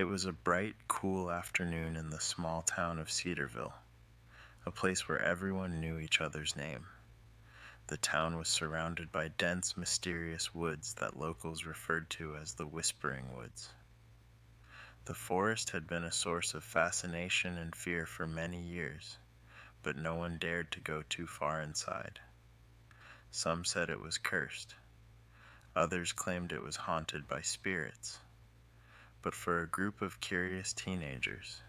It was a bright, cool afternoon in the small town of Cedarville, a place where everyone knew each other's name. The town was surrounded by dense, mysterious woods that locals referred to as the Whispering Woods. The forest had been a source of fascination and fear for many years, but no one dared to go too far inside. Some said it was cursed. Others claimed it was haunted by spirits. But for a group of curious teenagers,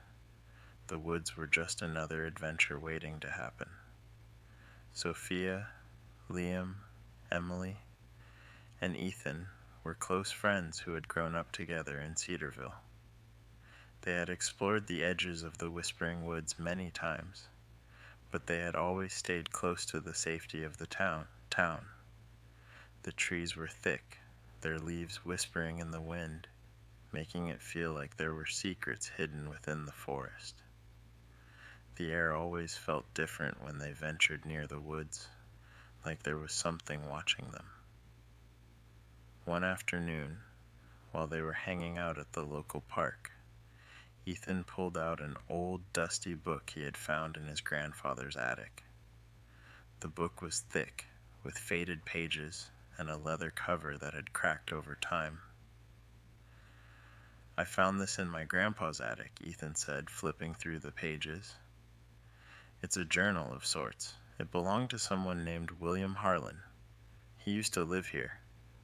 the woods were just another adventure waiting to happen. Sophia, Liam, Emily, and Ethan were close friends who had grown up together in Cedarville. They had explored the edges of the Whispering Woods many times, but they had always stayed close to the safety of the town. The trees were thick, their leaves whispering in the wind, making it feel like there were secrets hidden within the forest. The air always felt different when they ventured near the woods, like there was something watching them. One afternoon, while they were hanging out at the local park, Ethan pulled out an old, dusty book he had found in his grandfather's attic. The book was thick, with faded pages and a leather cover that had cracked over time. "I found this in my grandpa's attic," Ethan said, flipping through the pages. "It's a journal of sorts. It belonged to someone named William Harlan. He used to live here,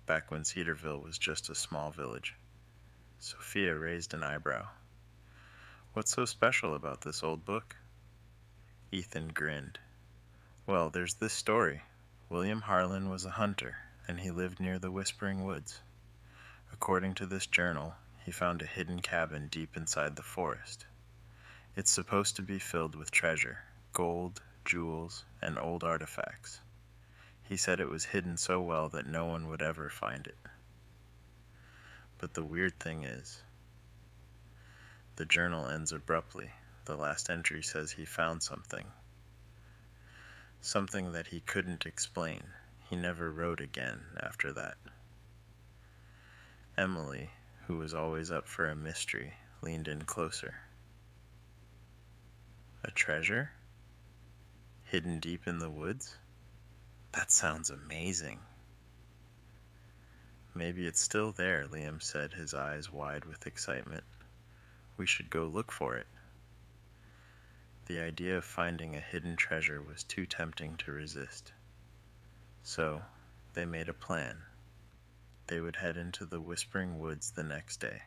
back when Cedarville was just a small village." Sophia raised an eyebrow. "What's so special about this old book?" Ethan grinned. "Well, there's this story. William Harlan was a hunter, and he lived near the Whispering Woods. According to this journal, he found a hidden cabin deep inside the forest. It's supposed to be filled with treasure, gold, jewels, and old artifacts. He said it was hidden so well that no one would ever find it. But the weird thing is, the journal ends abruptly. The last entry says he found something that he couldn't explain. He never wrote again after that." Emily, who was always up for a mystery, leaned in closer. "A treasure? Hidden deep in the woods? That sounds amazing." "Maybe it's still there," Liam said, his eyes wide with excitement. "We should go look for it." The idea of finding a hidden treasure was too tempting to resist. So, they made a plan. They would head into the Whispering Woods the next day,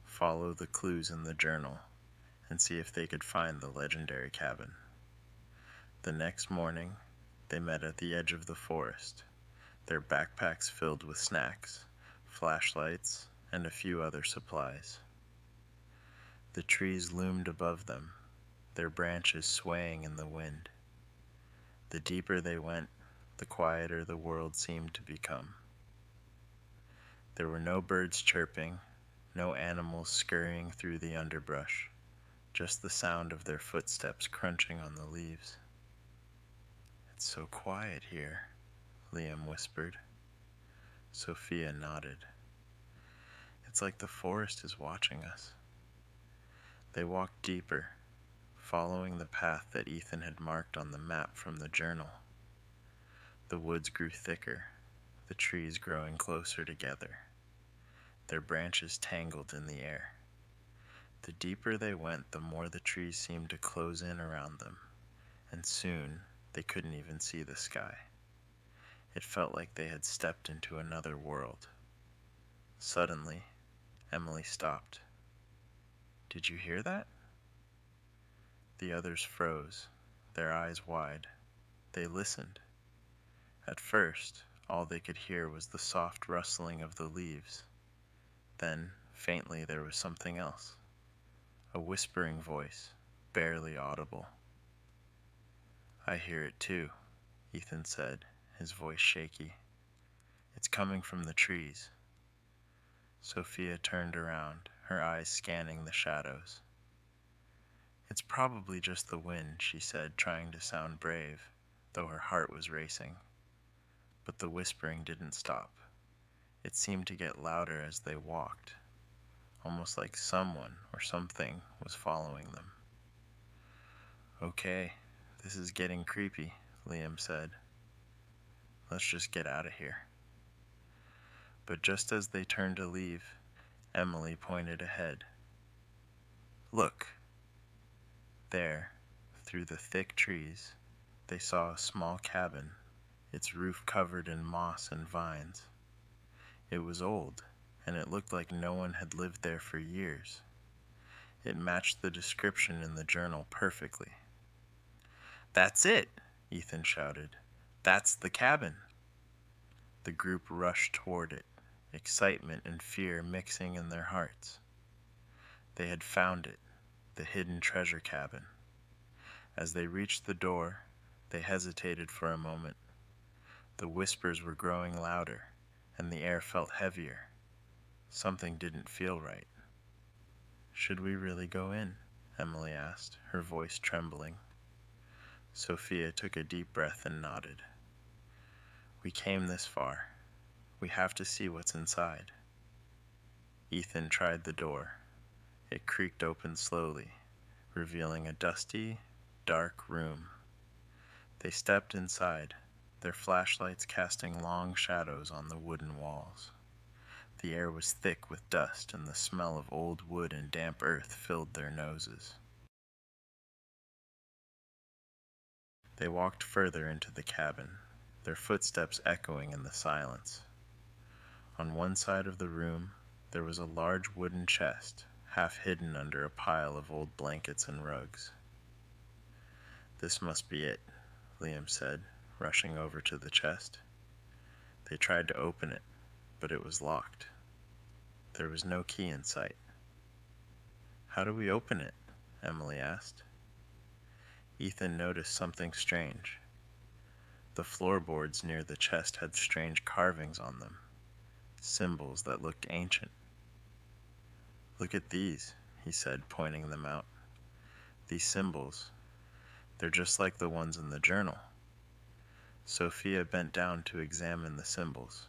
follow the clues in the journal, and see if they could find the legendary cabin. The next morning, they met at the edge of the forest, their backpacks filled with snacks, flashlights, and a few other supplies. The trees loomed above them, their branches swaying in the wind. The deeper they went, the quieter the world seemed to become. There were no birds chirping, no animals scurrying through the underbrush, just the sound of their footsteps crunching on the leaves. "It's so quiet here," Liam whispered. Sophia nodded. "It's like the forest is watching us." They walked deeper, following the path that Ethan had marked on the map from the journal. The woods grew thicker, the trees growing closer together, their branches tangled in the air. The deeper they went, the more the trees seemed to close in around them, and soon they couldn't even see the sky. It felt like they had stepped into another world. Suddenly, Emily stopped. "Did you hear that?" The others froze, their eyes wide. They listened. At first, all they could hear was the soft rustling of the leaves. Then, faintly, there was something else. A whispering voice, barely audible. "I hear it too," Ethan said, his voice shaky. "It's coming from the trees." Sophia turned around, her eyes scanning the shadows. "It's probably just the wind," she said, trying to sound brave, though her heart was racing. But the whispering didn't stop. It seemed to get louder as they walked, almost like someone or something was following them. "Okay, this is getting creepy," Liam said. "Let's just get out of here." But just as they turned to leave, Emily pointed ahead. "Look!" There, through the thick trees, they saw a small cabin, its roof covered in moss and vines. It was old, and it looked like no one had lived there for years. It matched the description in the journal perfectly. "That's it!" Ethan shouted. "That's the cabin!" The group rushed toward it, excitement and fear mixing in their hearts. They had found it, the hidden treasure cabin. As they reached the door, they hesitated for a moment. The whispers were growing louder, and the air felt heavier. Something didn't feel right. "Should we really go in?" Emily asked, her voice trembling. Sophia took a deep breath and nodded. "We came this far. We have to see what's inside." Ethan tried the door. It creaked open slowly, revealing a dusty, dark room. They stepped inside, their flashlights casting long shadows on the wooden walls. The air was thick with dust, and the smell of old wood and damp earth filled their noses. They walked further into the cabin, their footsteps echoing in the silence. On one side of the room, there was a large wooden chest, half hidden under a pile of old blankets and rugs. "This must be it," Liam said, rushing over to the chest. They tried to open it, but it was locked. There was no key in sight. "How do we open it?" Emily asked. Ethan noticed something strange. The floorboards near the chest had strange carvings on them, symbols that looked ancient. "Look at these," he said, pointing them out. "These symbols, they're just like the ones in the journal." Sophia bent down to examine the symbols.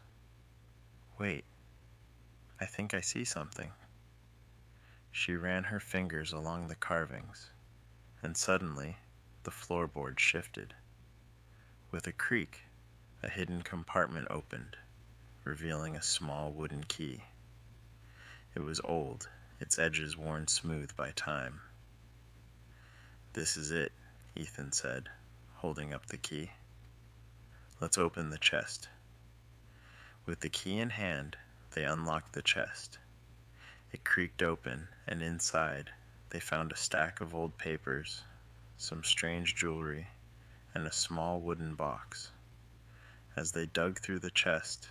"Wait, I think I see something." She ran her fingers along the carvings, and suddenly the floorboard shifted. With a creak, a hidden compartment opened, revealing a small wooden key. It was old, its edges worn smooth by time. "This is it," Ethan said, holding up the key. "Let's open the chest." With the key in hand, they unlocked the chest. It creaked open, and inside, they found a stack of old papers, some strange jewelry, and a small wooden box. As they dug through the chest,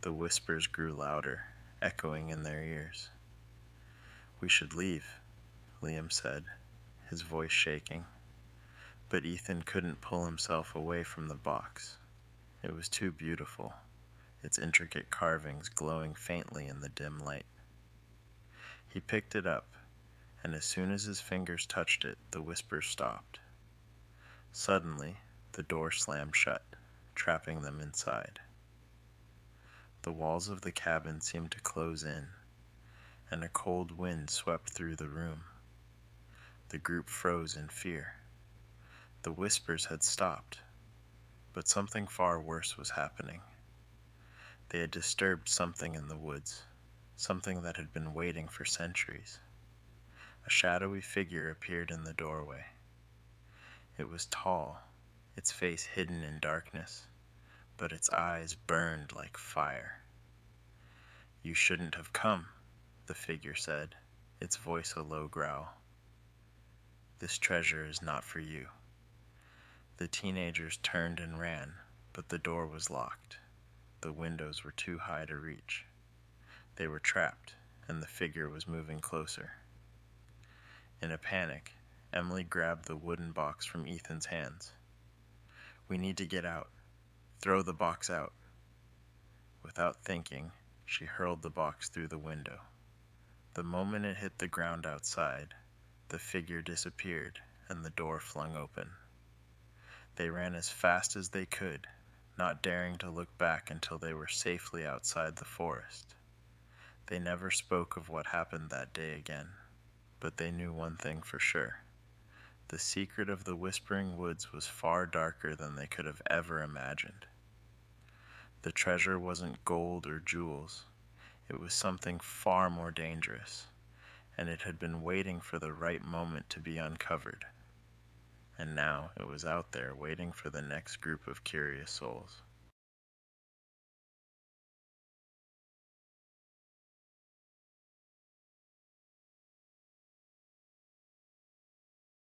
the whispers grew louder, echoing in their ears. "We should leave," Liam said, his voice shaking. But Ethan couldn't pull himself away from the box. It was too beautiful, its intricate carvings glowing faintly in the dim light. He picked it up, and as soon as his fingers touched it, the whispers stopped. Suddenly, the door slammed shut, trapping them inside. The walls of the cabin seemed to close in, and a cold wind swept through the room. The group froze in fear. The whispers had stopped, but something far worse was happening. They had disturbed something in the woods, something that had been waiting for centuries. A shadowy figure appeared in the doorway. It was tall, its face hidden in darkness, but its eyes burned like fire. "You shouldn't have come," the figure said, its voice a low growl. "This treasure is not for you." The teenagers turned and ran, but the door was locked. The windows were too high to reach. They were trapped, and the figure was moving closer. In a panic, Emily grabbed the wooden box from Ethan's hands. "We need to get out. Throw the box out." Without thinking, she hurled the box through the window. The moment it hit the ground outside, the figure disappeared and the door flung open. They ran as fast as they could, not daring to look back until they were safely outside the forest. They never spoke of what happened that day again, but they knew one thing for sure. The secret of the Whispering Woods was far darker than they could have ever imagined. The treasure wasn't gold or jewels. It was something far more dangerous, and it had been waiting for the right moment to be uncovered. And now it was out there waiting for the next group of curious souls.